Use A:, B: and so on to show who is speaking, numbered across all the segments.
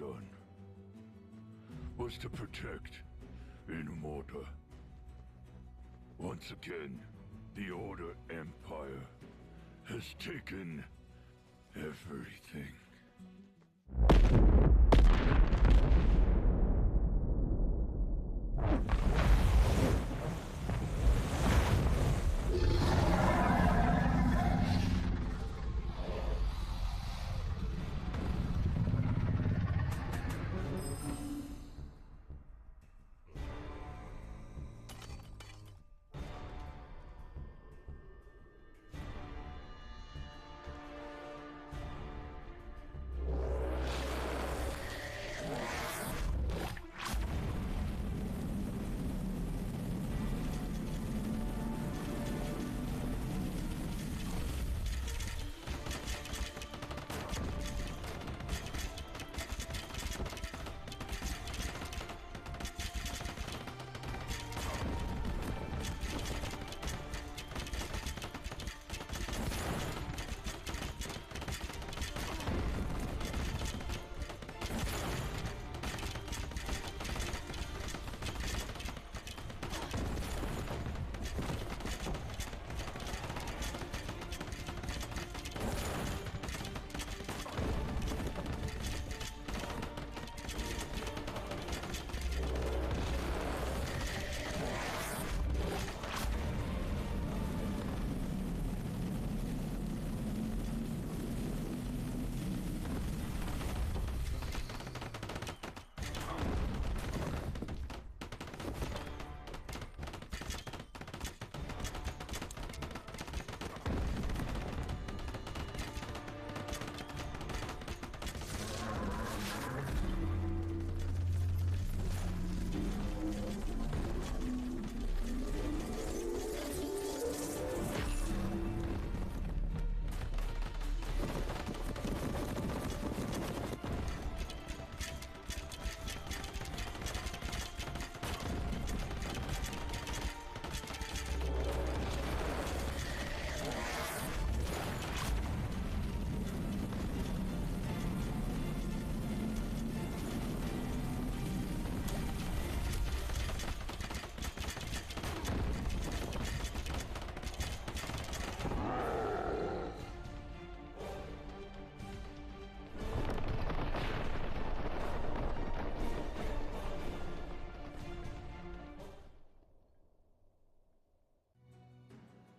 A: done was to protect Inumorta. Once again, the Order Empire has taken everything.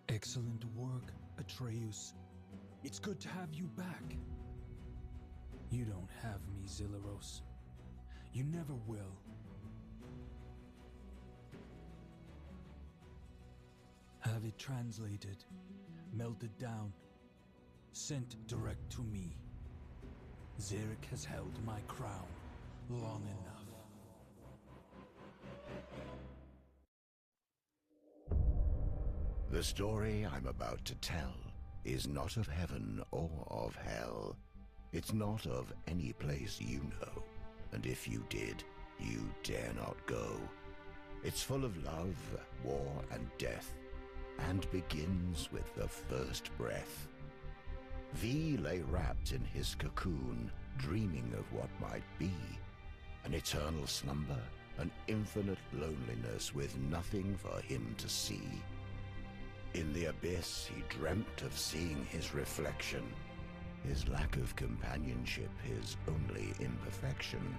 B: Excellent work, Atreus. It's good to have you back. You don't have me, Zilleros. You never will. Have it translated, melted down, sent direct to me. Zarek has held my crown long enough.
C: The story I'm about to tell is not of heaven or of hell. It's not of any place you know, and if you did, you dare not go. It's full of love, war, and death, and begins with the first breath. V lay wrapped in his cocoon, dreaming of what might be. An eternal slumber, an infinite loneliness with nothing for him to see. In the abyss, he dreamt of seeing his reflection, his lack of companionship, his only imperfection.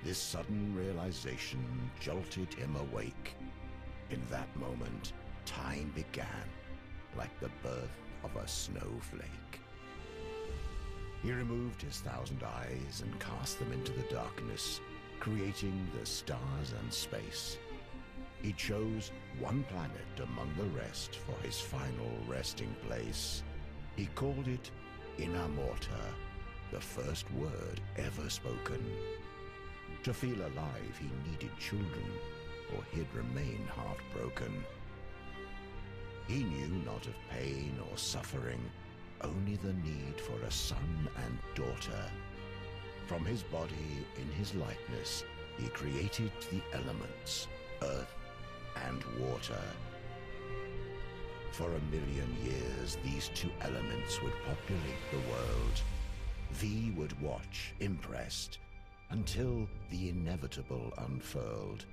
C: This sudden realization jolted him awake. In that moment, time began, like the birth of a snowflake. He removed his 1,000 eyes and cast them into the darkness, creating the stars and space. He chose one planet among the rest for his final resting place. He called it Inamorta, the first word ever spoken. To feel alive, he needed children, or he'd remain heartbroken. He knew not of pain or suffering, only the need for a son and daughter. From his body, in his likeness, he created the elements, earth and water. For 1,000,000 years, these two elements would populate the world. V would watch, impressed, until the inevitable unfurled.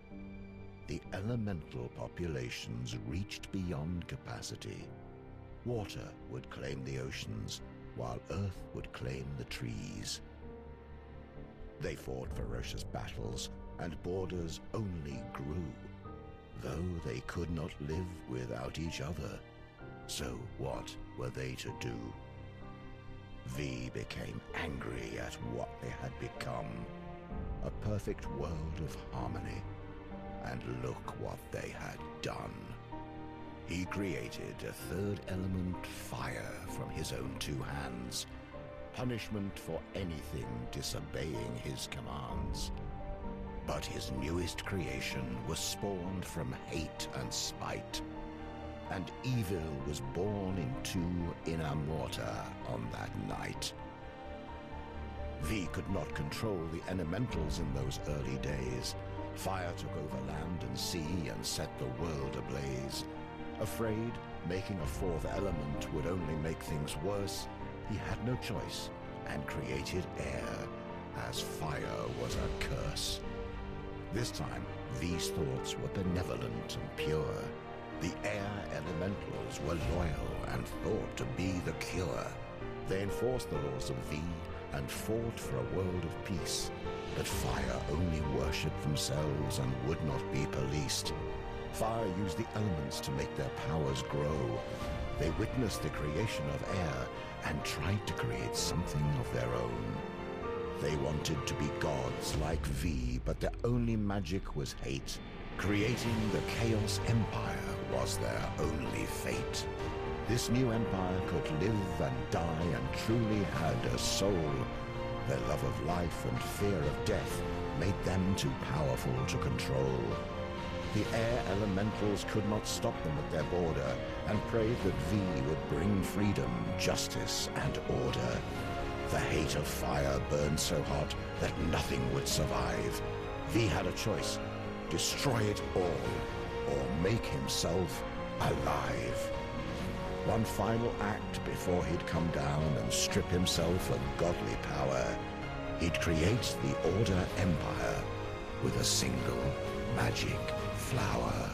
C: The elemental populations reached beyond capacity. Water would claim the oceans, while Earth would claim the trees. They fought ferocious battles, and borders only grew, though they could not live without each other. So what were they to do? V became angry at what they had become, a perfect world of harmony. And look what they had done. He created a third element, fire, from his own two hands, punishment for anything disobeying his commands. But his newest creation was spawned from hate and spite, and evil was born into inner mortar on that night. V could not control the elementals in those early days. Fire took over land and sea and set the world ablaze. Afraid making a fourth element would only make things worse, he had no choice and created air, as fire was a curse. This time, V's thoughts were benevolent and pure. The air elementals were loyal and thought to be the cure. They enforced the laws of V and fought for a world of peace. But fire only worshipped themselves and would not be policed. Fire used the elements to make their powers grow. They witnessed the creation of air and tried to create something of their own. They wanted to be gods like V, but their only magic was hate. Creating the Chaos Empire was their only fate. This new empire could live and die and truly had a soul. Their love of life and fear of death made them too powerful to control. The air elementals could not stop them at their border and prayed that V would bring freedom, justice, and order. The hate of fire burned so hot that nothing would survive. V had a choice: destroy it all, or make himself alive. One final act before he'd come down and strip himself of godly power. He'd create the Order Empire with a single magic flower.